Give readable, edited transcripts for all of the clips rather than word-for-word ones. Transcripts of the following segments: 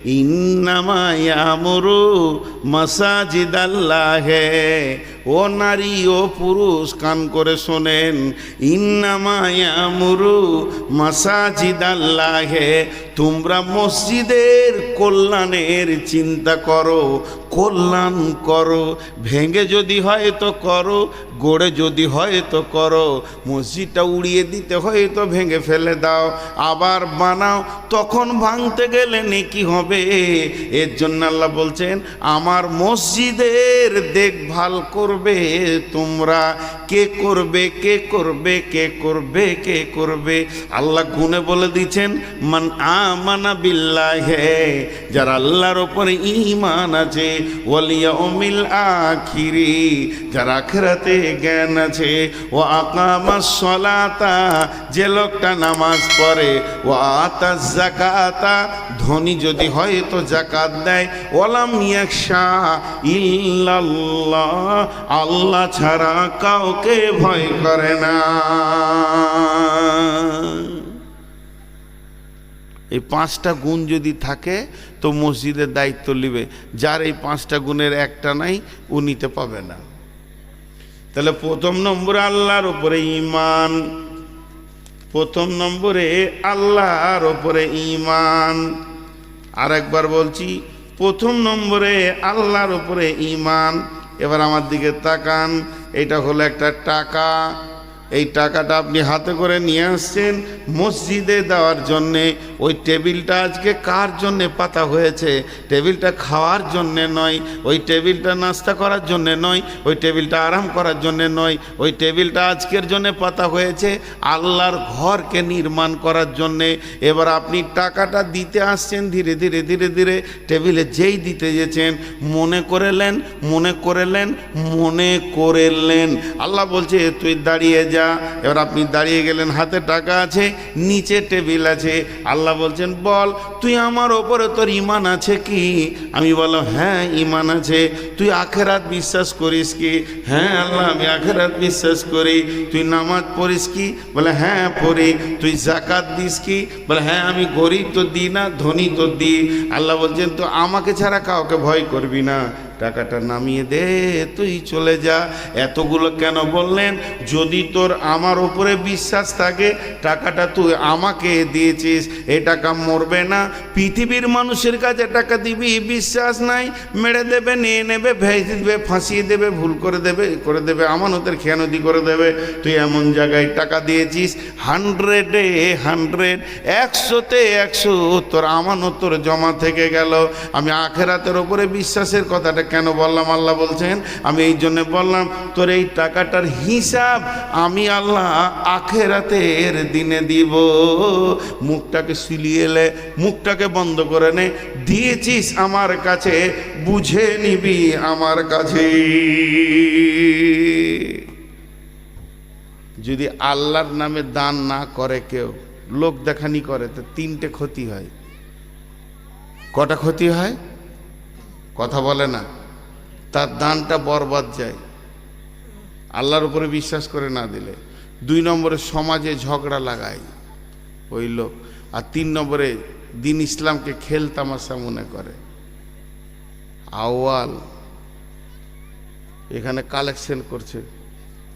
ইন্নামা ইয়ামুরু মাসাজিদাল্লাহে, ও নারী ও পুরুষ কান করে শোনেন, ইন্নামা ইয়ামুরু মাসাজিদাল্লাহে, তোমরা মসজিদের কল্যাণের চিন্তা করো, কল্যাণ করো। ভেঙে যদি হয় তো করো, গড়ে যদি হয় তো করো। মসজিদটা উড়িয়ে দিতে হয় তো ভেঙে ফেলে দাও, আবার বানাও। তখন ভাঙতে গেলে নেকি হবে। এর জন্য আল্লাহ বলছেন আমার মসজিদের দেখভাল করবে তোমরা। কে করবে, কে করবে, কে করবে, কে করবে? আল্লাহ গুণে বলে দিচ্ছেন মান আমানা বিল্লাহি, যারা আল্লাহর উপরে ঈমান আছে, ওয়াল ইয়াউমিল আখিরি, যারা আখিরাতে জ্ঞান আছে, ওয়া আকামাস সালাতা, যে লোকটা নামাজ পড়ে, ওয়া আতাজ যাকাতা, ধনী যদি হয় তো যাকাত দেয়, ওয়ালাম ইয়াখশা ইল্লাল্লাহ, আল্লাহ ছাড়া কাউকে ভয় করে না। এই পাঁচটা গুণ যদি থাকে তো মসজিদের দায়িত্ব নেবে। যার এই পাঁচটা গুণের একটা নাই ও নিতে পাবে না। তাহলে প্রথম নম্বরে আল্লাহর উপরে ঈমান, প্রথম নম্বরে আল্লাহর উপরে ঈমান। আর একবার বলছি, প্রথম নম্বরে আল্লাহর উপরে ঈমান। এবার আমার দিকে তাকান, এটা হলো একটা টাকা। এই টাকাটা আপনি হাতে করে নিয়ে আসছেন মসজিদে দেওয়ার জন্যে। ওই টেবিলটা আজকে কার জন্যে পাতা হয়েছে? টেবিলটা খাওয়ার জন্যে নয়, ওই টেবিলটা নাস্তা করার জন্যে নয়, ওই টেবিলটা আরাম করার জন্যে নয়। ওই টেবিলটা আজকের জন্যে পাতা হয়েছে আল্লাহর ঘরকে নির্মাণ করার জন্যে। এবার আপনি টাকাটা দিতে আসছেন, ধীরে ধীরে ধীরে ধীরে টেবিলে যেই দিতে গেছেন মনে করলেন, মনে করলেন, মনে করলেন, আল্লাহ বলছে তুই দাঁড়িয়ে যা। এবার আপনি দাঁড়িয়ে গেলেন, হাতে টাকা আছে, নিচে টেবিল আছে। আল্লাহ বলছেন বল তুই আমার ওপরে তোর ঈমান আছে কি? আমি বললাম হ্যাঁ ঈমান আছে। তুই আখিরাত বিশ্বাস করিস কি? হ্যাঁ আল্লাহ আমি আখিরাত বিশ্বাস করি। তুই নামাজ পড়িস কি? বলে হ্যাঁ পড়ি। তুই যাকাত দিস কি? বলে হ্যাঁ আমি গরিব তো দিই না, ধনী তো দিই। আল্লাহ বলছেন তো আমাকে ছাড়া কাউকে ভয় করবি না, টাকাটা নামিয়ে দে, তুই চলে যা। এতগুলো কেন বললেন? যদি তোর আমার উপরে বিশ্বাস থাকে, টাকাটা তুই আমাকে দিয়েছিস, এ টাকা মরবে না। পৃথিবীর মানুষের কাছে টাকা দিবি, বিশ্বাস নাই, মেরে দেবে, নিয়ে নেবে, ভেজে দেবে, ফাঁসিয়ে দেবে, ভুল করে দেবে, আমানতের খেয়ানতি করে দেবে। তুই এমন জায়গায় টাকা দিয়েছিস 100-এ 100, 100-তে 100 তোর আমানত তোর জমা থেকে গেল। আমি আখিরাতের উপরে বিশ্বাসের কথাটা কেন বললাম? আল্লাহ বলছেন আমি এই জন্য বললাম তোর এই টাকাটার হিসাব আমি আল্লাহ আখিরাতের দিনে দিব। মুখটাকে সিলিয়ে লে, মুখটাকে বন্ধ করে নে, দিয়েছিস আমার কাছে, বুঝে নিবি আমার কাছে। যদি আল্লাহর নামে দান না করে কেউ, লোক দেখানি করে, তো 3টে ক্ষতি হয়। কটা ক্ষতি হয়? কথা বলে না। তার দানটা বরবাদ যায় আল্লাহর উপরে বিশ্বাস করে না দিলে। 2 নম্বরে সমাজে ঝগড়া লাগায় ওই লোক। আর 3 নম্বরে দিন ইসলামকে খেল তামাশা মনে করে। আওয়াল এখানে কালেকশন করছে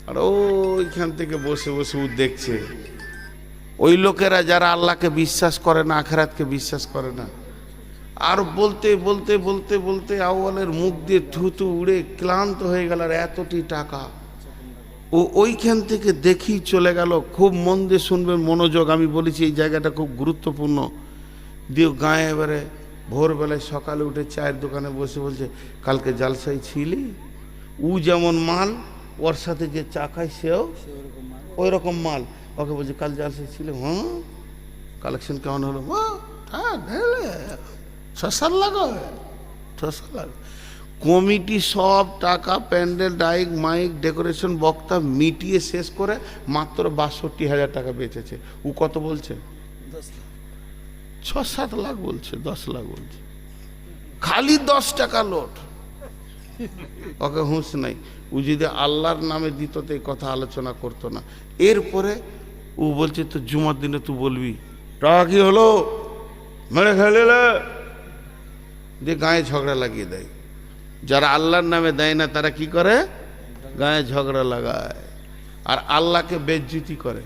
আর ওইখান থেকে বসে বসে ও দেখছে। ওই লোকেরা যারা আল্লাহকে বিশ্বাস করে না, আখিরাতকে বিশ্বাস করে না, আর বলতে বলতে বলতে বলতে আউয়ালের মুখ দিয়ে থুতু উড়ে ক্লান্ত হয়ে গেল। আর এতটি টাকা ও ওইখান থেকে দেখি চলে গেল। খুব মন দিয়ে শুনবেন, মনোযোগ, আমি বলেছি এই জায়গাটা খুব গুরুত্বপূর্ণ। দিয়ে গায়ে এবারে ভোরবেলায় সকালে উঠে চায়ের দোকানে বসে বলছে কালকে জালসাই ছিলি? ও যেমন মাল, ওর সাথে যে চা খায় সেও ওই রকম মাল। ওকে বলছে কাল জালসাই ছিল? হ্যাঁ। কালেকশন কেমন হলো? 6-7 লাখ। কমিটি সব টাকা, প্যান্ডেল, ডাইক, মাইক, ডেকোরেশন, বক্তা মিটিয়ে শেষ করে মাত্র 62,000 টাকা বেঁচেছে। ও কত বলছে? 6-7 লাখ বলছে, 10 লাখ বলছে। খালি 10 টাকা লোট। ওকে হুঁশ নাই। ও যদি আল্লাহর নামে দিত তো এই কথা আলোচনা করতো না। এরপরে ও বলছে তো জুমার দিনে তুই বলবি টাকা কি হলো, মেরে খেলে দিয়ে গায়ে ঝগড়া লাগিয়ে দেয়। যারা আল্লাহর নামে দেয় না তারা কি করে? গায়ে ঝগড়া লাগায় আর আল্লাহকে বেজ্জতি করে।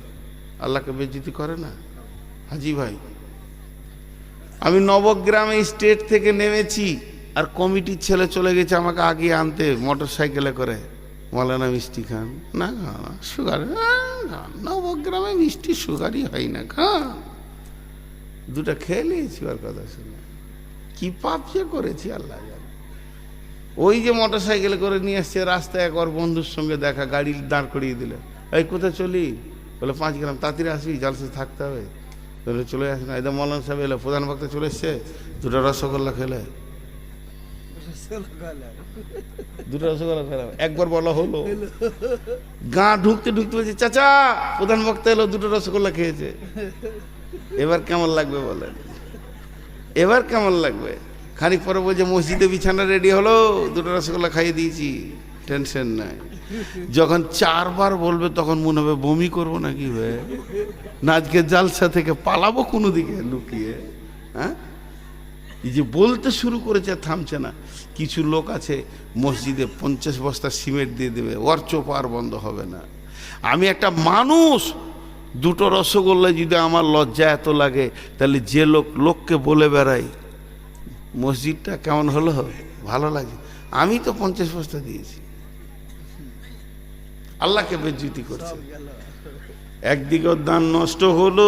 আল্লাহকে বেজ্জতি করে না? হাজি ভাই, আমি নবগ্রামে স্টেট থেকে নেমেছি আর কমিটির ছেলে চলে গেছে আমাকে আগে আনতে মোটর সাইকেলে করে। মৌলানা মিষ্টি খান না, সুগার নবগ্রামে মিষ্টি সুগারই হয় না, খান। দুটা খেয়ে নিয়েছি ওর কথা শুনে। কি পাপ যে করেছি আল্লাহ জানে। ওই যে মোটর সাইকেলে করে নিয়ে আসছে, রাস্তায় একবার বন্ধুর সঙ্গে দেখা, গাড়ি দাঁড় করিয়ে দিল। এই কোথায় চলি? বলে 5 গ্রাম। তাড়াতাড়ি আসবি, জালসে থাকতে হবে। বলে চলে আসে না। এদের মৌলানা সাহেব এলো, প্রধান বক্তা চলে এসছে, দুটো রসগোল্লা খেলে। দুটো রসগোল্লা খেলাম, একবার বলা হলো। গা ঢুকতে ঢুকতে বলছে, চাচা প্রধান বক্তা এলো, দুটো রসগোল্লা খেয়েছে। এবার কেমন লাগবে বলেন? এবার কেমন লাগবে? খানিক পরে বলছে মসজিদে বিছানা রেডি হলো, দুটো রসগোল্লা খাইয়ে দিয়েছি, টেনশন নাই। যখন 4 বার বলবে তখন মনে হবে বমি করবো নাকি হয়ে না, আজকে জালসা থেকে পালাবো কোনো দিকে লুকিয়ে। হ্যাঁ, এই যে বলতে শুরু করেছে থামছে না। কিছু লোক আছে মসজিদে 50 বস্তা সিমেন্ট দিয়ে দেবে, ওর চোপ আর বন্ধ হবে না। আমি একটা মানুষ, দুটো রসগোল্লা যদি আমার লজ্জা এত লাগে, তাহলে যে লোককে বলে বেড়াই মসজিদটা কেমন হলো, ভালো লাগে। আমি তো 50 বস্তা দিয়েছি। আল্লাহকে বেজ্জতি করছে। একদিকে দান নষ্ট হলো,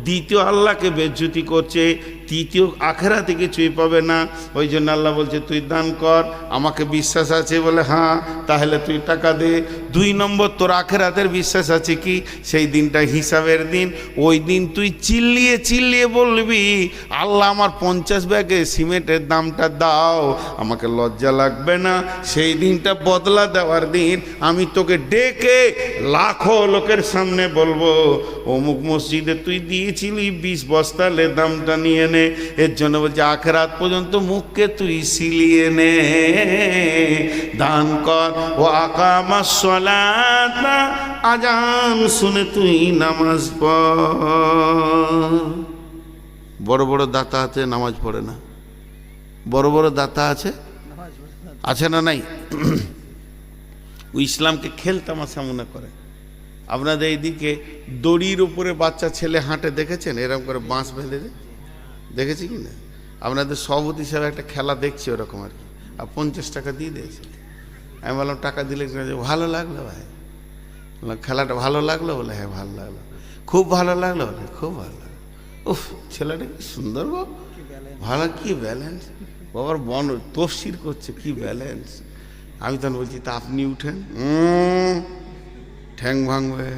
দ্বিতীয় আল্লাহকে বেজ্জতি করছে, তৃতীয় আখেরাতে কিছুই পাবে না। ওই জন্য আল্লাহ বলছে তুই দান কর, আমাকে বিশ্বাস আছে বলে হ্যাঁ, তাহলে তুই টাকা দে। 2 নম্বর, তোর আখেরাতের বিশ্বাস আছে কি? সেই দিনটা হিসাবের দিন। ওই দিন তুই চিল্লিয়ে চিল্লিয়ে বলবি, আল্লাহ আমার 50 ব্যাগে সিমেন্টের দামটা দাও, আমাকে লজ্জা লাগবে না? সেই দিনটা বদলা দেওয়ার দিন। আমি তোকে ডেকে লাখো লোকের সামনে বলবো, অমুক মসজিদে তুই দিয়েছিলি 20 বস্তা, লে দামটা নিয়ে নে। এর জন্য বলছে আখেরাত পর্যন্ত মুখকে তুই সিলিয়ে নে, দান কর। ও আকামাস সালাতা, আজান শুনে তুই নামাজ পড়। বড় বড় দাতা আছে নামাজ পড়ে না? বড় বড় দাতা আছে না নাই? ও ইসলামকে খেলতামাশা মনে করে। আপনাদের এইদিকে দড়ির উপরে বাচ্চা ছেলে হাঁটে দেখেছেন? এরকম করে বাঁশ বেঁধে দেখেছি কি না? আপনাদের সভাপতি হিসাবে একটা খেলা দেখছি ওরকম আর কি। আর 50 টাকা দিয়ে দিয়েছে। আমি বললাম টাকা দিলে ভালো লাগলো ভাই। বললাম খেলাটা ভালো লাগলো? বলে হ্যাঁ ভালো লাগলো। খুব ভালো লাগলো? বলে খুব ভালো লাগলো। উফ, ছেলেটা কি সুন্দর গো, ভালো, কি ব্যালেন্স বাবার বন তফসির করছে, কি ব্যালেন্স। আমি তখন বলছি তা আপনি উঠেন, ঠ্যাং ভাঙবে।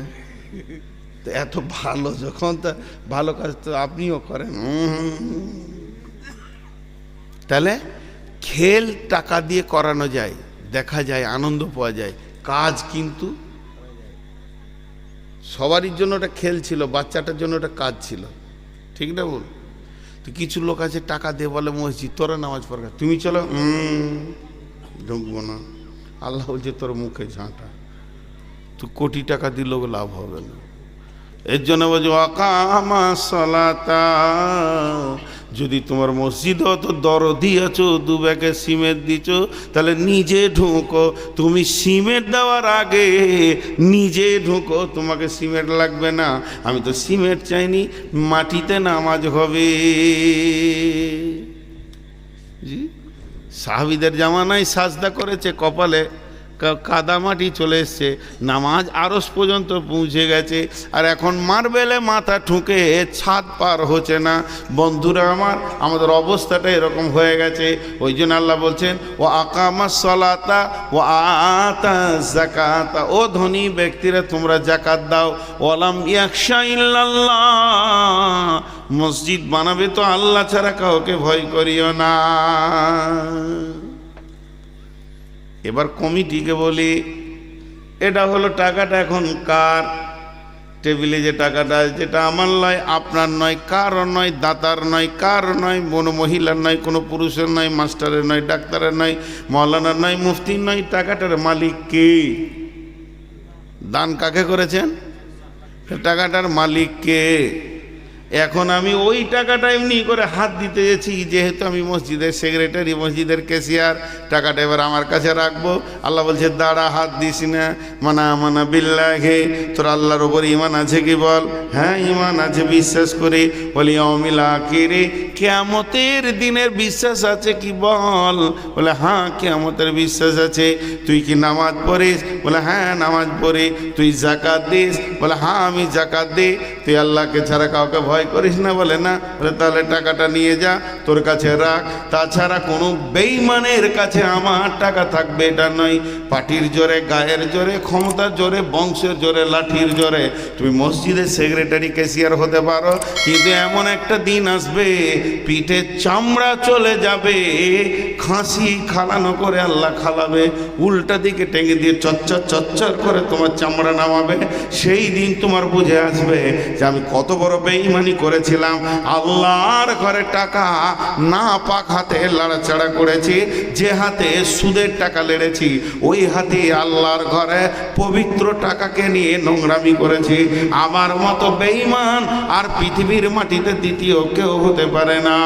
তো এত ভালো যখন, তা ভালো কাজ তো আপনিও করেন। তাহলে খেল টাকা দিয়ে করানো যায়, দেখা যায়, আনন্দ পাওয়া যায়। কাজ কিন্তু সবারই জন্য ওটা খেল ছিল, বাচ্চাটার জন্য ওটা কাজ ছিল, ঠিক না বল? তো কিছু লোক আছে টাকা দিয়ে বলে মসজিদ, তোরা নামাজ পড়া, তুমি চলো, ঢুকবো না। আল্লাহ বলছে তোর মুখে ঝাঁটা, তুই কোটি টাকা দিলেও লাভ হবে না। এর জন্য বলছো আকামা সালাতা, যদি তোমার মসজিদ অত দরদি আছো, 2 ব্যাগে সিমেন্ট দিচ্ছ, তাহলে নিজে ঢুকো। তুমি সিমেন্ট দেওয়ার আগে নিজে ঢুকো, তোমাকে সিমেন্ট লাগবে না। আমি তো সিমেন্ট চাইনি, মাটিতে নামাজ হবে। জি, সাহাবীদের জামানায় সাজদা করেছে, কপালে কাদামাটি চলে এসছে, নামাজ আরশ পর্যন্ত পৌঁছে গেছে। আর এখন মার্বেলে মাথা ঠুকে ছাদ পার হচ্ছে না। বন্ধুরা আমার, আমাদের অবস্থাটা এরকম হয়ে গেছে। ওই জন্য আল্লাহ বলছেন ও আকামাস সালাতা ও আতা যাকাতা, ও ধনী ব্যক্তিরা তোমরা যাকাত দাও। ওয়ালাম ইয়াখশা ইল্লাল্লাহ, মসজিদ বানাবে তো আল্লাহ ছাড়া কাউকে ভয় করিও না। এবার কমিটিকে বলি, এটা হলো টাকাটা এখন কার? টেবিলে যে টাকাটা, যেটা আমার নয়, আপনার নয়, কারও নয়, দাতার নয়, কার নয়, কোনো মহিলার নয়, কোনো পুরুষের নয়, মাস্টারের নয়, ডাক্তারের নয়, মৌলানার নয়, মুফতির নয়। টাকাটার মালিক কে? দান কাকে করেছেন? টাকাটার মালিক কে? এখন আমি ওই টাকাটা এমনি করে হাত দিতে গেছি, যেহেতু আমি মসজিদের সেক্রেটারি, মসজিদের ক্যাশিয়ার, টাকাটা এবার আমার কাছে রাখবো। আল্লাহ বলছে দাঁড়া, হাত দিস না। মানা বিল্লাহি, তোর আল্লাহর ওপর ঈমান আছে কি বল? হ্যাঁ ঈমান আছে, বিশ্বাস করি। বলি ইয়াউমিল আখিরে, কিয়ামতের দিনের বিশ্বাস আছে কি বল? বলে হ্যাঁ কিয়ামতের বিশ্বাস আছে। তুই কি নামাজ পড়িস? বলে হ্যাঁ নামাজ পড়ি। তুই যাকাত দিস? বলে হ্যাঁ আমি যাকাত দিই। তুই আল্লাহকে ছাড়া কাউকে ভয় করিস না? বলে না। বলে তাহলে টাকাটা নিয়ে যা, তোর কাছে রাখ। তাছাড়া কোনো বেঈমানের কাছে আমার টাকা থাকবে এটা নয়। পার্টির জোরে, গায়ের জোরে, ক্ষমতার জোরে, বংশের জোরে, লাঠির জোরে তুমি মসজিদের সেক্রেটারি ক্যাশিয়ার হতে পারো, কিন্তু এমন একটা দিন আসবে পিঠে চামড়া চলে যাবে, খাসি খালানো করে আল্লাহ খালাবে, উল্টা দিকে টেঙে দিয়ে চচ্চর চচ্চর করে তোমার চামড়া নামাবে। সেই দিন তোমার বুঝে আসবে যে আমি কত বড় বেঈমানি করেছিলাম। আল্লাহর ঘরে টাকা না পাক হাতে লাড়াচাড়া করেছি, যে হাতে সুদের টাকা লেড়েছি ওই হাতে আল্লাহর ঘরে পবিত্র টাকাকে নিয়ে নোংরামি করেছি। আমার মতো বেঈমান আর পৃথিবীর মাটিতে দ্বিতীয় কেউ হতে পারে না।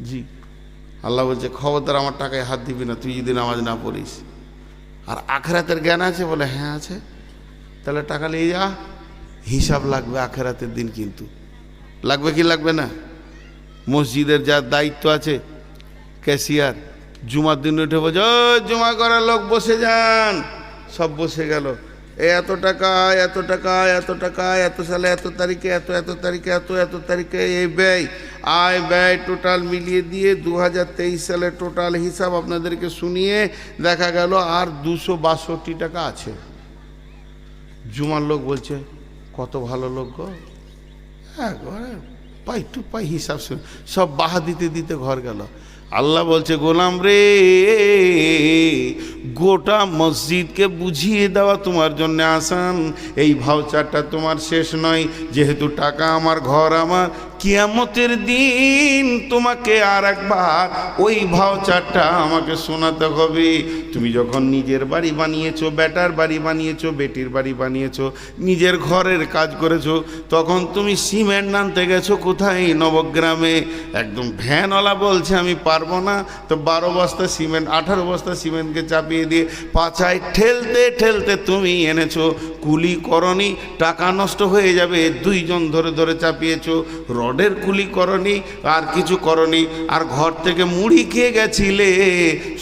জি আল্লাহ বলছে খবরদার আমার টাকায় হাত দিবি না তুই যদি নামাজ না পড়িস। আর আখেরাতের জ্ঞান আছে? বলে হ্যাঁ আছে। তাহলে টাকা নিয়ে যা, হিসাব লাগবে আখেরাতের দিন। কিন্তু লাগবে কি লাগবে না? মসজিদের যার দায়িত্ব আছে ক্যাশিয়ার, জুমার দিন উঠে বলছে ওই জুমা করার লোক বসে যান, সব বসে গেল। এত টাকা এত টাকা এত টাকা এত সালে এত তারিখে এত এত তারিখে এত এত তারিখে এই ব্যয়, আয় ব্যয় টোটাল মিলিয়ে দিয়ে 2023 সালে টোটাল হিসাব আপনাদেরকে শুনিয়ে দেখা গেল আর 262 টাকা আছে। জুমার লোক বলছে কত ভালো লোক গো, হ্যাঁ পাই টু পাই হিসাব শুনে সব বাহা দিতে দিতে ঘর গেল। আল্লাহ বলছে গোলাম রে, গোটা মসজিদকে বুঝিয়ে দেওয়া তোমার জন্য আসান। এই ভাউচারটা তোমার শেষ নয়, যেহেতু টাকা আমার, ঘর আমার। কিয়ামতের দিন তোমাকে আর একবার ওই ভাউচারটা আমাকে শোনাতে হবে। তুমি যখন নিজের বাড়ি বানিয়েছো, বেটার বাড়ি বানিয়েছো, বেটির বাড়ি বানিয়েছো, নিজের ঘরের কাজ করেছো, তখন তুমি সিমেন্ট আনতে গেছো কোথায়? নবগ্রামে। একদম ভ্যানওয়ালা বলছে আমি পারবো না, তো 12 বস্তা সিমেন্ট, 18 বস্তা সিমেন্টকে চাপিয়ে দিয়ে পাছায় ঠেলতে ঠেলতে তুমি এনেছো। কুলি করনি, টাকা নষ্ট হয়ে যাবে, 2 জন ধরে ধরে চাপিয়েছো। রডের কুলি করনি, আর কিছু করনি, আর ঘর থেকে মুড়ি খেয়ে গেছিলে।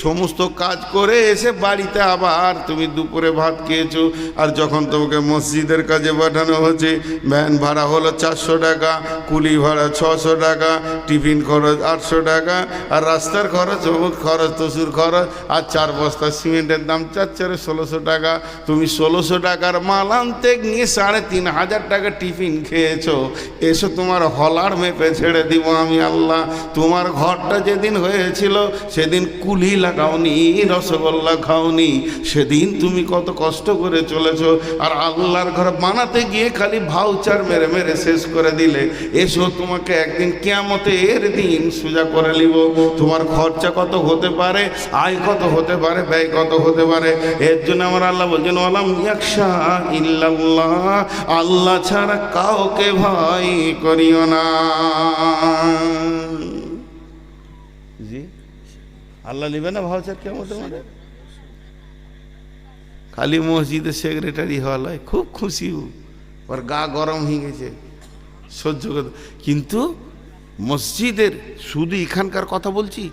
সমস্ত কাজ করে এসে বাড়িতে আবার তুমি দুপুরে ভাত খেয়েছো। আর যখন তোমাকে মসজিদের কাজে পাঠানো হচ্ছে, ভ্যান ভাড়া হলো 400 টাকা, কুলি ভাড়া 600 টাকা, টিফিন খরচ 800 টাকা, আর রাস্তার খরচ, অমুক খরচ, তসুর খরচ, আর 4 বস্তা সিমেন্টের দাম 4 1600 টাকা। তুমি 1600 টাকার মাল আনতে নিয়ে 3500 টাকা টিফিন খেয়েছো। এসো তোমার হলার মেপে ছেড়ে দিব আমি আল্লাহ। তোমার ঘরটা যেদিন হয়েছিল সেদিন কুলি লাগাওনি, রসগোল্লা খাওনি, সেদিন তুমি কত কষ্ট করে চলেছো। আর আল্লাহর ঘর বানাতে গিয়ে খালি ভাউচার মেরে মেরে শেষ করে দিলে। এসো তোমাকে একদিন কিয়ামতের দিন সোজা করে নিব। তোমার খরচা কত হতে পারে, আয় কত হতে পারে, ব্যয় কত হতে পারে। এর জন্য আমার আল্লাহ বলছেন ওয়ালাম ইয়াখশা ইল্লাল্লাহ, আল্লাহ ছাড়া কাউকে ভয় করিও না। জি আল্লাহ নিবে না ভাউচার কিয়ামতের মাঠে? খালি মসজিদের সেক্রেটারি হওয়া খুব খুশি, ওর গা গরম হয়ে গেছে সহ্য করতে। কিন্তু মসজিদের শুধু এখানকার কথা বলছি,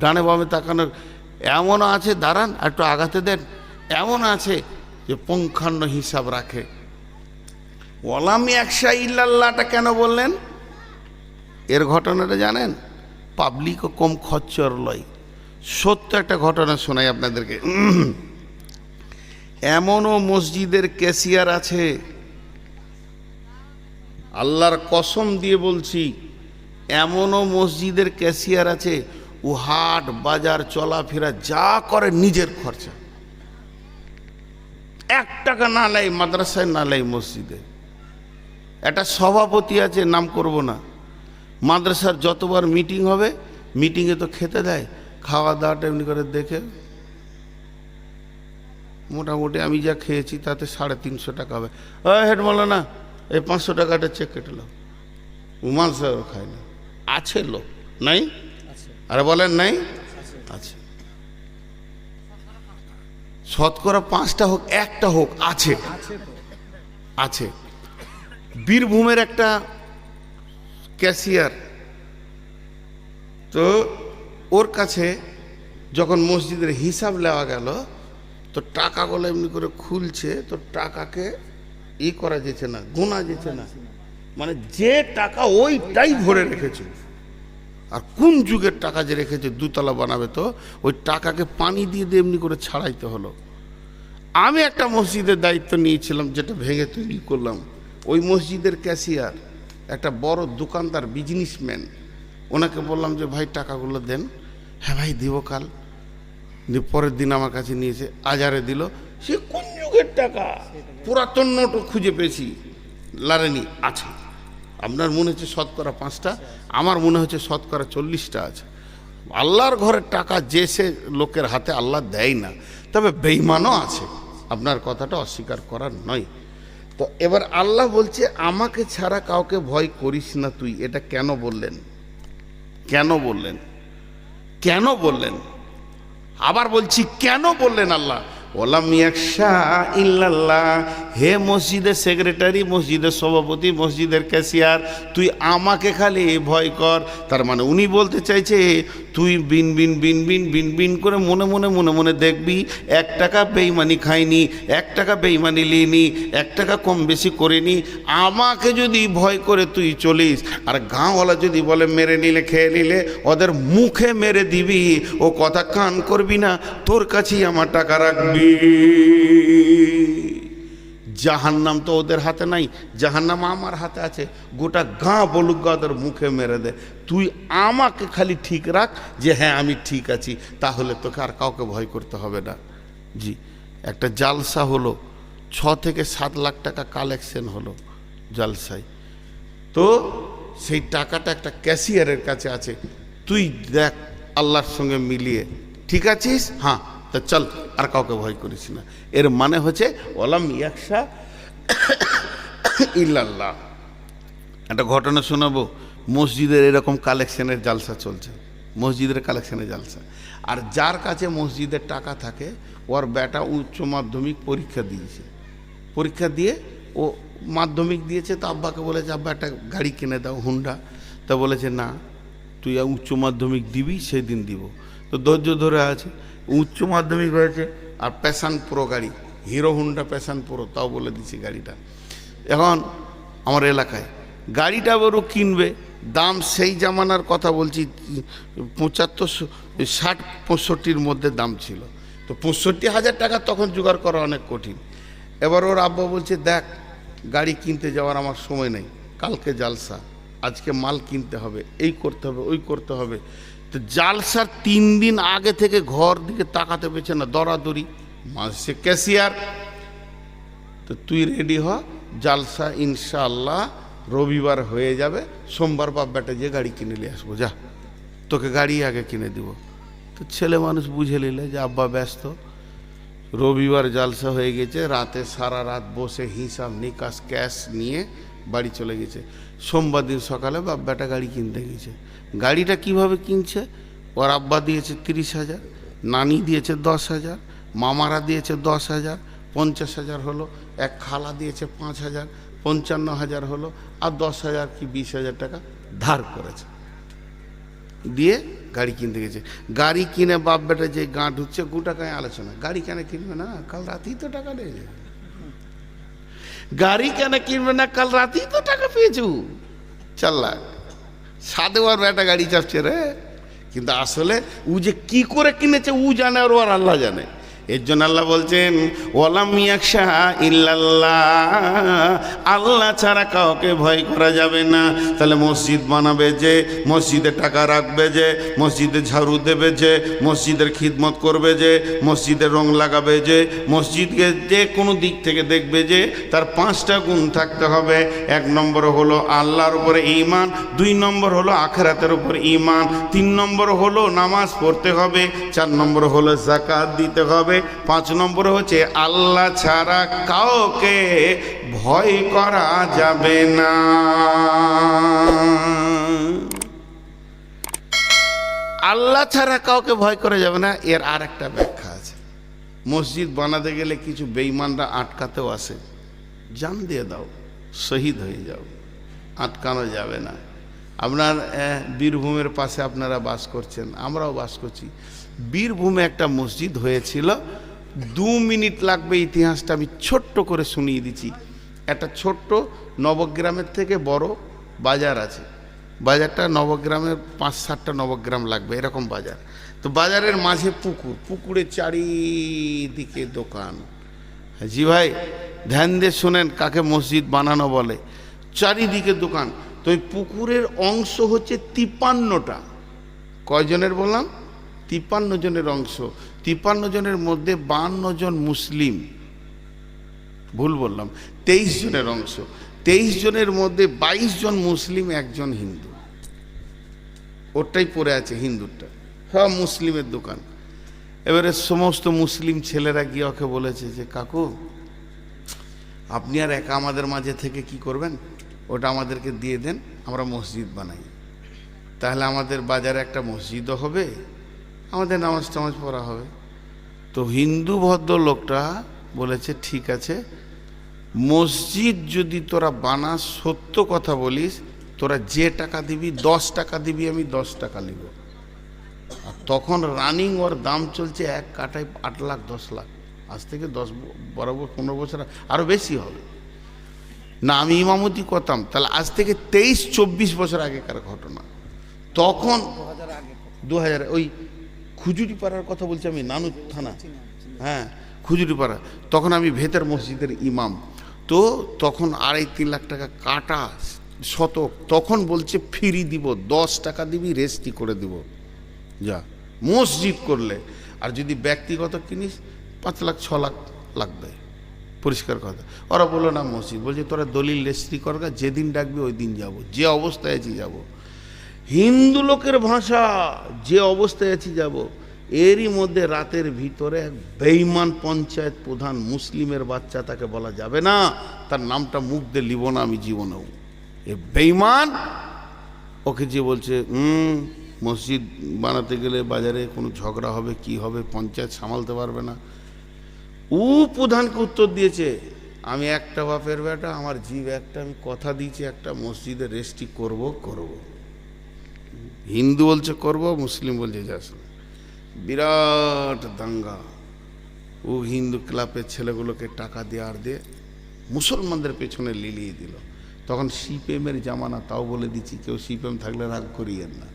ডানে বামে তাকানোর এমনও আছে, দাঁড়ান একটু আগাতে দেন, এমন আছে যে পঙ্খান্ন হিসাব রাখে। ওয়ালাম ইয়াখশা ইল্লাল্লাহটা কেন বললেন? এর ঘটনাটা জানেন? পাবলিকও কম খচ্চর লয়। সত্য একটা ঘটনা শোনাই আপনাদেরকে। এমনও মসজিদের ক্যাশিয়ার আছে, আল্লাহর কসম দিয়ে বলছি, এমনও মসজিদের ক্যাশিয়ার আছে ও হাট বাজার চলাফেরা যা করে নিজের খরচা, 1 টাকা না লাই মাদ্রাসায়, না লাই মসজিদে। একটা সভাপতি আছে, নাম করব না, মাদ্রাসার যতবার মিটিং হবে, মিটিংয়ে তো খেতে দেয়, খাওয়া দাওয়াটা এমনি করে দেখে মোটামুটি আমি যা খেয়েছি তাতে 350 টাকা হবে। হেড মৌলানা এই 500 টাকাটা চেক কেটে নাও। উমাল সাহেব খায় না, আছে লোক নাই? আরে বলেন নাই? আছে। শতকরা 5টা হোক 1টা হোক আছে, আছে। বীরভূমের একটা ক্যাশিয়ার, তো ওর কাছে যখন মসজিদের হিসাব নেওয়া গেল তো টাকাগুলো এমনি করে খুলছে, তো টাকাকে করা যেছে না, গোনা যেছে না, মানে যে টাকা ওইটাই ভরে রেখেছে। আর কোন যুগের টাকা যে রেখেছে, 2 তলা বানাবে তো ওই টাকাকে পানি দিয়ে দিয়ে এমনি করে ছাড়াইতে হলো। আমি একটা মসজিদের দায়িত্ব নিয়েছিলাম, যেটা ভেঙে তৈরি করলাম। ওই মসজিদের ক্যাশিয়ার একটা বড় দোকানদার, বিজনেসম্যান, ওনাকে বললাম যে ভাই টাকাগুলো দেন। হ্যাঁ ভাই দিব কাল। পরের দিন আমার কাছে নিয়েছে, আজারে দিল। সে কোন যুগের টাকা, পুরাতন নোটও খুঁজে পেয়েছি, লারেনি আছে। আপনার মনে হচ্ছে শতকরা 5টা, আমার মনে হচ্ছে শতকরা 40টা আছে। আল্লাহর ঘরের টাকা যে সে লোকের হাতে আল্লাহ দেয় না, তবে বেঈমানও আছে, আপনার কথাটা অস্বীকার করার নয়। তো এবার আল্লাহ বলছে আমাকে ছাড়া কাউকে ভয় করিস না তুই। এটা কেন বললেন? কেন বললেন? কেন বললেন? আবার বলছি কেন বললেন আল্লাহ? ওয়ালাম ইয়াখশা ইল্লাল্লাহ। হে মসজিদের সেক্রেটারি, মসজিদের সভাপতি, মসজিদের ক্যাশিয়ার, তুই আমাকে খালি ভয় কর। তার মানে উনি বলতে চাইছে তুই বিন বিন বিন বিন বিন বিন করে মনে মনে মনে মনে দেখবি 1 টাকা বেইমানি খাইনি, 1 টাকা বেইমানি লিনি, 1 টাকা কম বেশি করিনি। আমাকে যদি ভয় করে তুই চলিস, আর গাঁওয়ালা যদি বলে মেরে নিলে খেয়ে নিলে, ওদের মুখে মেরে দিবি, ও কথা কান করবি না, তোর কাছেই আমার টাকা রাখবি। জাহান্নাম তো ওদের হাতে নাই, জাহান্নাম আমার হাতে আছে। গোটা গাঁ বলুক, ওদের মুখে মেরে দে, তুই আমাকে খালি ঠিক রাখ যে হ্যাঁ আমি ঠিক আছি, তাহলে তোকে আর কাউকে ভয় করতে হবে না। জি, একটা জালসা হলো, 6 থেকে 7 লাখ টাকা কালেকশন হলো জালসায়। তো সেই টাকাটা একটা ক্যাশিয়ারের কাছে আছে। তুই দেখ আল্লাহর সঙ্গে মিলিয়ে ঠিক আছিস? হ্যাঁ, তা চল, আর কাউকে ভয় করিস না। এর মানে হচ্ছে ওয়ালাম ইয়াখশা ইল্লাল্লাহ। একটা ঘটনা শোনাবো। মসজিদের এরকম কালেকশনের জালসা চলছে, মসজিদের কালেকশনের জালসা। আর যার কাছে মসজিদের টাকা থাকে, ওর বেটা উচ্চ মাধ্যমিক পরীক্ষা দিয়েছে, পরীক্ষা দিয়ে ও মাধ্যমিক দিয়েছে। তো আব্বাকে বলেছে আব্বা একটা গাড়ি কিনে দাও, হুন্ডা। তা বলেছে না, তুই উচ্চ মাধ্যমিক দিবি, সেদিন দিব। তো ধৈর্য ধরে আছে, উচ্চ মাধ্যমিক হয়েছে, আর প্যাশন প্রো গাড়ি, হিরো হুন্ডা প্যাশন প্রো, তাও বলে দিচ্ছি গাড়িটা। এখন আমার এলাকায় গাড়িটা বড় কিনবে, দাম সেই জামানার কথা বলছি 75, 60, 65-র মধ্যে দাম ছিল। তো 65,000 টাকা তখন জোগাড় করা অনেক কঠিন। এবার ওর আব্বা বলছে দেখ, গাড়ি কিনতে যাওয়ার আমার সময় নেই, কালকে জালসা, আজকে মাল কিনতে হবে, এই করতে হবে, ওই করতে হবে। তো জালসার 3 দিন আগে থেকে ঘর দিকে তাকাতে পেরেছে না, দরাদরি। সে ক্যাশিয়ার, তো তুই রেডি হ, জালসা ইনশাআল্লাহ রবিবার হয়ে যাবে, সোমবার বাপ বেটা যে গাড়ি কিনে নিয়ে আসবো, যা তোকে গাড়ি আগে কিনে দিব। তো ছেলে মানুষ বুঝে নিলে যে আব্বা ব্যস্ত। রবিবার জালসা হয়ে গেছে, রাতে সারা রাত বসে হিসাব নিকাশ ক্যাশ নিয়ে বাড়ি চলে গেছে। সোমবার দিন সকালে বাপ বেটা গাড়ি কিনতে গেছে। গাড়িটা কিভাবে কিনছে? ওর আব্বা দিয়েছে 30,000, নানি দিয়েছে 10,000, মামারা দিয়েছে 10,000, 50,000 হলো। এক খালা দিয়েছে 5,000, 55,000 হলো। আর 10,000 কি 20,000 টাকা ধার করেছে, দিয়ে গাড়ি কিনতে গেছে। গাড়ি কিনে বাপ বেটা যে গাঁ ঢুকছে, গোটা গায়ে আলোচনা, গাড়ি কেন কিনবে না, কাল রাতেই তো টাকা নিয়েছে। গাড়ি কেন কিনবে না, কাল রাতেই তো টাকা পেয়েছু 4 লাখ। সাথে ওর বেটা গাড়ি চাপছে রে। কিন্তু আসলে ও যে কি করে কিনেছে ও জানে, আর ওর আল্লাহ জানে। এর জন্য আল্লাহ বলছেন ওয়ালাম ইয়াখশা ইল্লাল্লাহ, আল্লাহ ছাড়া কাউকে ভয় করা যাবে না। তাহলে মসজিদ বানাবে যে, মসজিদে টাকা রাখবে যে, মসজিদে ঝাড়ু দেবে যে, মসজিদের খিদমত করবে যে, মসজিদের রং লাগাবে যে, মসজিদকে যে কোনো দিক থেকে দেখবে যে, তার 5টা গুণ থাকতে হবে। 1 নম্বর হলো আল্লাহর উপরে ঈমান, 2 নম্বর হলো আখিরাতের উপর ঈমান, 3 নম্বর হলো নামাজ পড়তে হবে, 4 নম্বর হলো যাকাত দিতে হবে, হবে। 5 নম্বরে হচ্ছে আল্লাহ ছাড়া কাউকে ভয় করা যাবে না। আল্লাহ ছাড়া কাউকে ভয় করা যাবে না, এর আর একটা ব্যাখ্যা আছে। মসজিদ বানাতে গেলে কিছু বেঈমানরা আটকাতেও আসে, জান দিয়ে দাও, শহীদ হয়ে যাও, আটকানো যাবে না। আপনার বীরভূমের পাশে আপনারা বাস করছেন, আমরাও বাস করছি। বীরভূমে একটা মসজিদ হয়েছিল, 2 মিনিট লাগবে ইতিহাসটা আমি ছোট্ট করে শুনিয়ে দিচ্ছি। একটা ছোট্ট নবগ্রামের থেকে বড় বাজার আছে, বাজারটা নবগ্রামের 5-7টা নবগ্রাম লাগবে এরকম বাজার। তো বাজারের মাঝে পুকুর, পুকুরের চারিদিকে দোকান। জি ভাই, ধ্যান দিয়ে শোনেন কাকে মসজিদ বানানো বলে। চারিদিকে দোকান। তো ওই পুকুরের অংশ হচ্ছে 53টা। কয়জনের বললাম? 53 জনের অংশ। 53 জনের মধ্যে 52 জন মুসলিম, ভুল বললাম, 23 জনের অংশ। 23 জনের মধ্যে 22 জন মুসলিম, 1 জন হিন্দু। ওটাই পড়ে আছে হিন্দুরটা, সব মুসলিমের দোকান। এবারে সমস্ত মুসলিম ছেলেরা গিয়ে ওকে বলেছে যে কাকু, আপনি আর একা আমাদের মাঝে থেকে কি করবেন, ওটা আমাদেরকে দিয়ে দেন, আমরা মসজিদ বানাই, তাহলে আমাদের বাজারে একটা মসজিদও হবে, আমাদের নামাজ টামাজ পড়া হবে। তো হিন্দু ভদ্রলোকটা বলেছে ঠিক আছে, মসজিদ যদি তোরা বানাস, সত্য কথা বলিস, তোরা যে টাকা দিবি, 10 টাকা দিবি, আমি 10 টাকা নিব। আর তখন রানিং ওর দাম চলছে 1 কাঠায় 8 লাখ 10 লাখ। আজ থেকে 10-12-15 বছর আরও বেশি হবে না, আমি ইমামতি করতাম, তাহলে আজ থেকে 23-24 বছর আগেকার ঘটনা। তখন 2000 ওই খুজুরিপাড়ার কথা বলছি আমি, নানু থানা, হ্যাঁ খুজুরিপাড়া। তখন আমি ভেতর মসজিদের ইমাম। তো তখন 2.5-3 লাখ টাকা কাটা শতক। তখন বলছে ফ্রি দিব, 10 টাকা দিবি, রেজিস্ট্রি করে দিব যা মসজিদ করলে। আর যদি ব্যক্তিগত কিনিস 5 লাখ 6 লাখ লাগবে, পরিষ্কার কথা। ওরা বললো না মসজিদ, বলছে তোরা দলিল রেজিস্ট্রি করগা, যেদিন ডাকবি ওই দিন যাবো, যে অবস্থায় আছি যাব। হিন্দু লোকের ভাষা, যে অবস্থায় আছি যাব। এরই মধ্যে রাতের ভিতরে এক বেঈমান পঞ্চায়েত প্রধান, মুসলিমের বাচ্চা, তাকে বলা যাবে না, তার নামটা মুখ দিয়ে লিব না আমি জীবনেও। এ বেঈমান ওকে যে বলছে মসজিদ বানাতে গেলে বাজারে কোনো ঝগড়া হবে, কি হবে, পঞ্চায়েত সামালতে পারবে না। ও প্রধানকে উত্তর দিয়েছে, আমি একটা বাপের বেটা, আমার জীব একটা, আমি কথা দিয়েছি একটা মসজিদে রেজিস্ট্রি করব। হিন্দু বলছে করব, মুসলিম বলছে যাস না। বিরাট দাঙ্গা। ও হিন্দু ক্লাবের ছেলেগুলোকে টাকা দিয়ে মুসলমানদের পেছনে লিলিয়ে দিল। তখন সিপিএমের জামানা, তাও বলে দিচ্ছি, কেউ সিপিএম থাকলে রাগ করিয়েন না।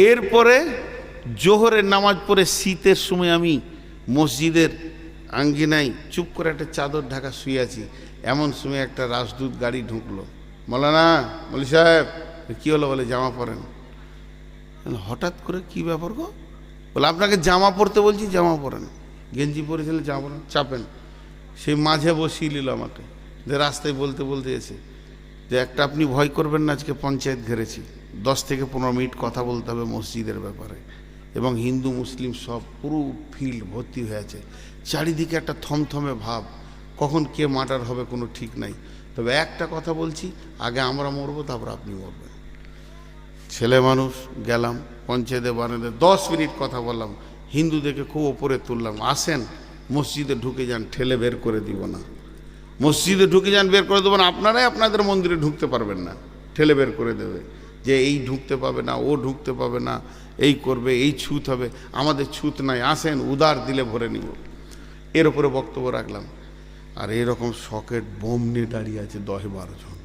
এরপরে জোহরের নামাজ পড়ে শীতের সময় আমি মসজিদের আঙ্গিনায় চুপ করে একটা চাদর ঢাকা শুয়ে আছি। এমন সময় একটা রাজদূত গাড়ি ঢুকলো। মৌলানা, মৌলী সাহেব, কী হলো? বলে জামা পরেন। হঠাৎ করে কি ব্যাপার গো? বলে আপনাকে জামা পরতে বলছি, জামা পরেন। গেঞ্জি পরেছিলেন, জামা পরেন, চাপেন। সেই মাঝে বসিয়ে নিল আমাকে, যে রাস্তায় বলতে এসে যে একটা আপনি ভয় করবেন না, আজকে পঞ্চায়েত ঘেরেছি, 10 থেকে 15 মিনিট কথা বলতে হবে মসজিদের ব্যাপারে। এবং হিন্দু মুসলিম সব পুরো ফিল্ড ভর্তি হয়ে আছে। চারিদিকে একটা থমথমে ভাব, কখন কে মার্ডার হবে কোনো ঠিক নাই। তবে একটা কথা বলছি, আগে আমরা মরবো, তারপর আপনি মরবেন। ছেলে মানুষ গেলাম পঞ্চায়েতে বানাতে, 10 মিনিট কথা বললাম। হিন্দুদেরকে খুব ওপরে তুললাম, আসেন মসজিদে ঢুকে যান, ঠেলে বের করে দিব না। মসজিদে ঢুকে যান, বের করে দেবো না। আপনারাই আপনাদের মন্দিরে ঢুকতে পারবেন না, ঠেলে বের করে দেবে, যে এই ঢুকতে পাবে না, ও ঢুকতে পাবে না, এই করবে, এই ছুত হবে। আমাদের ছুত নাই, আসেন উদার দিলে ভরে নিব। এর উপরে বক্তব্য রাখলাম। আর এরকম সকেট বোম নিয়ে দাঁড়িয়ে আছে 10-12 জন।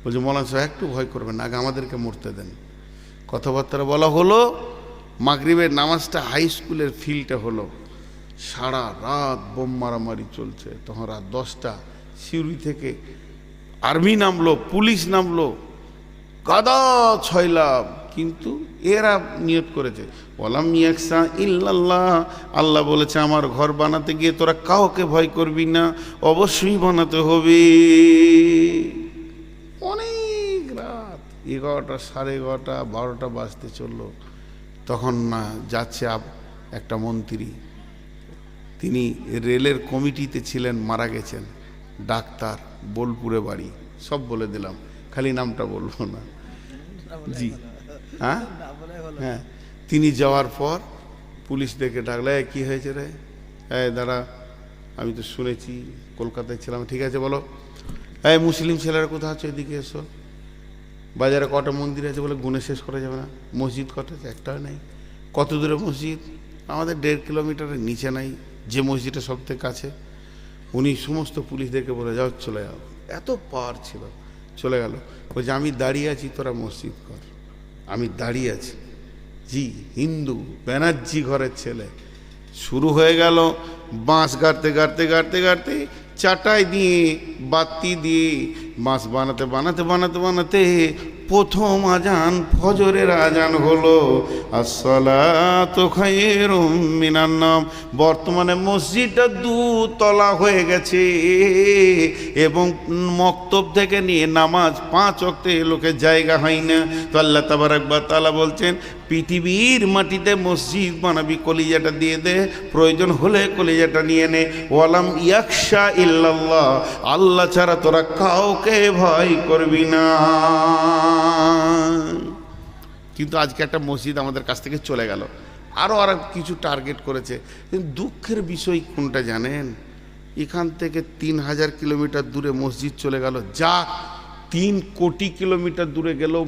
বলছে মৌলানা সাহেব একটু ভয় করবেন না, আগে আমাদেরকে মরতে দেন। কথাবার্তা বলা হলো। মাগরিবের নামাজটা হাই স্কুলের ফিল্ডে হলো। সারা রাত বোম মারামারি চলছে। তখন রাত 10টা সিউড়ি থেকে আর্মি নামলো, পুলিশ নামলো, গাদা ছয়লাম। কিন্তু এরা নিয়ত করেছে, ওয়ালাম ইয়াকসা ইল্লাল্লাহ, আল্লাহ বলেছে আমার ঘর বানাতে গিয়ে তোরা কাউকে ভয় করবি না, অবশ্যই বানাতে হবে। অনেক রাত, 11টা, 11:30, 12টা বাজতে চললো। তখন না যাচ্ছে একটা মন্ত্রী, তিনি রেলের কমিটিতে ছিলেন, মারা গেছেন। ডাক্তার, বোলপুরে বাড়ি, সব বলে দিলাম, খালি নামটা বলবো না। জি, হ্যাঁ হ্যাঁ। তিনি যাওয়ার পর পুলিশ দেখে ডাকলে, কি হয়েছে রে? দাঁড়া, আমি তো শুনেছি কলকাতায় ছিলাম। ঠিক আছে বলো। মুসলিম ছেলেরা কোথাও আছে, এদিকে এসো। বাজারে কটা মন্দির আছে বলে গুণে শেষ করা যাবে না। মসজিদ কটা আছে? একটাও নেই। কত দূরে মসজিদ? আমাদের 1.5 কিলোমিটারের নিচে নাই, যে মসজিদটা সব থেকে কাছে। উনি সমস্ত পুলিশদেরকে বলে, যাও চলে যাও। এত পাওয়ার ছিল, চলে গেল। বলছে, আমি দাঁড়িয়ে আছি, তোরা মসজিদ কর। আমি দাঁড়িয়ে আছি। জি, হিন্দু ব্যানার্জি ঘরের ছেলে। শুরু হয়ে গেল বাঁশ গাড়তে গাড়তে গাড়তে গাড়তে, চাটাই দিয়ে, বাতি দিয়ে, বাঁশ বানাতে বানাতে বানাতে বানাতে প্রথম আজান, ফজরের আজান হলো। আসসালাতু খায়রুম মিনান নাওম। বর্তমানে মসজিদটা 2 তলা হয়ে গেছে এবং মক্তব থেকে নিয়ে নামাজ 5 ওয়াক্তে লোকের জায়গা হয় না। তো আল্লাহ তাবারাক ওয়া তাআলা বলছেন, পৃথিবীর মাটিতে মসজিদ বানাবি, কলিজাটা দিয়ে দে, প্রয়োজন হলে কলিজাটা নিয়ে নে। ওয়ালাম ইয়াখশা ইল্লাল্লাহ, আল্লাহ ছাড়া তোরা কাউকে ভয় করবি না। কিন্তু আজকে একটা মসজিদ আমাদের কাছ থেকে চলে গেল। আরও কিছু টার্গেট করেছে। কিন্তু দুঃখের বিষয় কোনটা জানেন? এখান থেকে 3000 কিলোমিটার দূরে মসজিদ চলে গেল। যা 3 কোটি কিলোমিটার দূরে গেলেও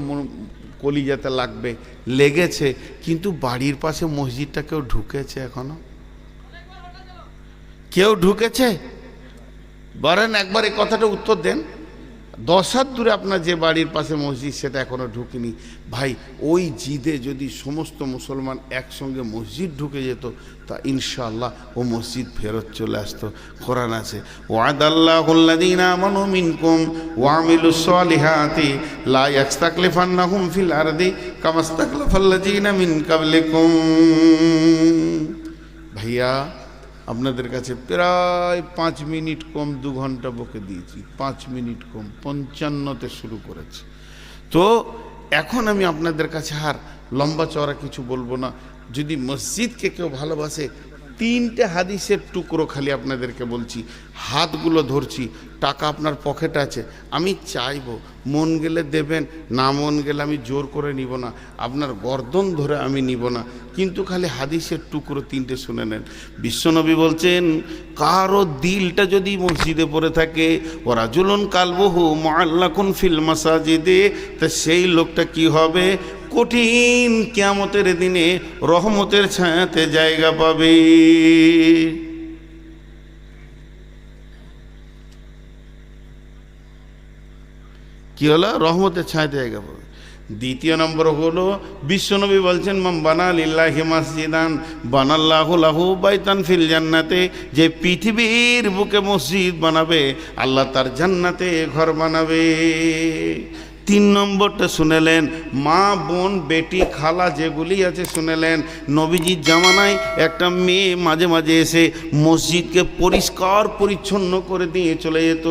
কলিজাতে লাগবে, লেগেছে। কিন্তু বাড়ির পাশে মসজিদটা কেউ ঢুকেছে? এখনো কেউ ঢুকেছে? বলেন একবার এই কথাটা উত্তর দেন। 10 হাত দূরে আপনার যে বাড়ির পাশে মসজিদ, সেটা এখনো ঢুকেনি। ভাই, ওই জিদে যদি সমস্ত মুসলমান একসঙ্গে মসজিদ ঢুকে যেত, তা ইনশাআল্লাহ ও মসজিদ ফেরত চলে আসতো। কোরআন আছে, ওয়াদাল্লাহুল্লাযীনা আমানু মিনকুম ওয়া আমিলুস সালিহাতি লা ইস্তাকলিফান্নাহুম ফিল আরদি কামা ইস্তাকলাফাল্লাযীনা মিন ক্বাবলিকুম। ভাইয়া, আপনাদের কাছে প্রায় 5 মিনিট কম 2 ঘন্টা বকে দিয়েছি। 5 মিনিট কম 55তে শুরু করেছি। তো এখন আমি আপনাদের কাছে আর লম্বা চওড়া কিছু বলবো না। যদি মসজিদকে কেউ ভালোবাসে, 3টে হাদিসের টুকরো খালি আপনাদেরকে বলছি। হাতগুলো ধরছি, টাকা আপনার পকেটে আছে, আমি চাইবো মন গেলে দেবেন, না মন গেলে আমি জোর করে নিব না, আপনার গর্দন ধরে আমি নিব না। কিন্তু খালি হাদিসের টুকরো 3টে শুনে নেন। বিশ্বনবী বলছেন, কারো দিলটা যদি মসজিদে পড়ে থাকে, ওরা জুলুন কালবহু মুআল্লাকুন ফিল মাসাজিদে, তা সেই লোকটা কি হবে? কঠিন কিয়ামতের দিনে রহমতের ছায়াতে জায়গা পাবে। কি হলো? রহমতের ছায়াতে জায়গা পাবে। দ্বিতীয় নম্বর হলো, বিশ্বনবী বলছেন, মান বানা লিল্লাহি মাসজিদান বানাল্লাহু লাহু বাইতান ফিল জান্নাতে। যে পৃথিবীর বুকে মসজিদ বানাবে, আল্লাহ তার জান্নাতে ঘর বানাবে। 3 নম্বরটা শুনেলেন, মা বোন বেটি খালা যেগুলি আছে শুনেলেন। নবীজির জামানায় একটা মেয়ে মাঝে মাঝে এসে মসজিদকে পরিষ্কার পরিচ্ছন্ন করে দিয়ে চলে যেত।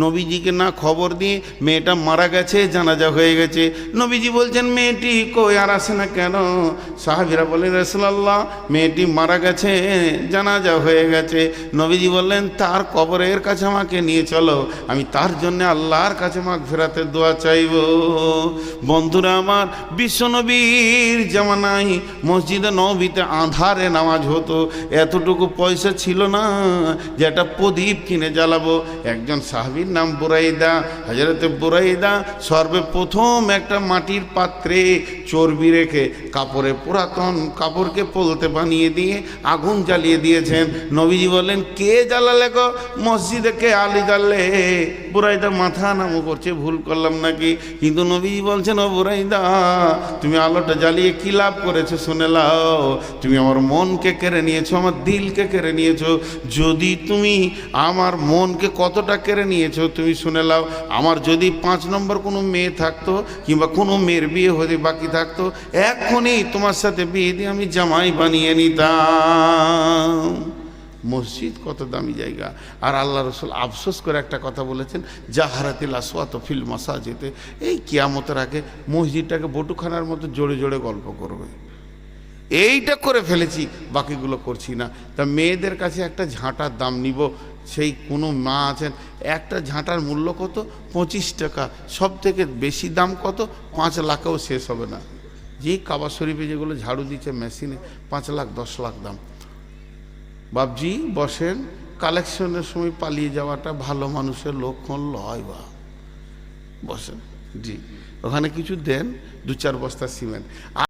নবীজিকে না খবর দিয়ে, মেয়েটা মারা গেছে, জানাজা হয়ে গেছে। নবীজি বলছেন, মেয়েটি কই আর আসে না কেন? সাহাবীরা বলেন, রাসূলুল্লাহ, মেয়েটি মারা গেছে, জানাজা হয়ে গেছে। নবীজি বললেন, তার কবরের কাছে আমাকে নিয়ে চলো, আমি তার জন্য আল্লাহর কাছে মাগফিরাতের দোয়া চাইব। বন্ধুরা আমার, বিশ্বনবীর জামানায় মসজিদে নববীতে আঁধারে নামাজ হতো। এতটুকু পয়সা ছিল না যে একটা প্রদীপ কিনে জ্বালাবো। একজন সাহাবীর নাম বুরাইদা, হযরতে বুরাইদা সর্বপ্রথম একটা মাটির পাত্রে চর্বি রেখে কাপড়ে, পুরাতন কাপড়কে পলতে বানিয়ে দিয়ে আগুন জ্বালিয়ে দিয়েছেন। নবীজি বললেন, কে জ্বালালে গো? মসজিদে কে আলি জ্বাললে? বুরাইদা মাথা নামো করছে, ভুল করলাম নাকি? কিন্তু নবীজি বলছেন, ও বুরাইদা, তুমি আলোটা জ্বালিয়ে কি লাভ করেছো শুনে লাও। তুমি আমার মনকে কেড়ে নিয়েছো, আমার দিলকে কেড়ে নিয়েছো। যদি তুমি আমার মনকে কতটা কেড়ে নিয়েছো তুমি শুনে লাও। আমার যদি 5 নম্বর কোনো মেয়ে থাকতো, কিংবা কোনো মেয়ের বিয়ে হতে বাকি থাকতো, এখনই তোমার সাথে বিয়ে দিয়ে আমি জামাই বানিয়ে নিতাম। মসজিদ কত দামি জায়গা। আর আল্লাহ রসুল আফসোস করে একটা কথা বলেছেন, জাহারাতিল আসওয়াত ফিল মাসাজিদে। এই কিয়ামতের আগে মসজিদটাকে বটুখানার মতো জোরে জোরে গল্প করবে। এইটা করে ফেলেছি, বাকিগুলো করছি না। তা মেয়েদের কাছে একটা ঝাঁটার দাম নিব, সেই কোনো মা আছেন, একটা ঝাঁটার মূল্য কত? 25 টাকা। সব থেকে বেশি দাম কত? 5 লাখেও শেষ হবে না। যেই কাবা শরীফে যেগুলো ঝাড়ু দিচ্ছে মেশিনে, 5 লাখ 10 লাখ দাম। বাবজি বসেন, কালেকশনের সময় পালিয়ে যাওয়াটা ভালো মানুষের লক্ষণ লয়। বা বসেন, জি, ওখানে কিছু দেন, 2-4 বস্তা সিমেন্ট।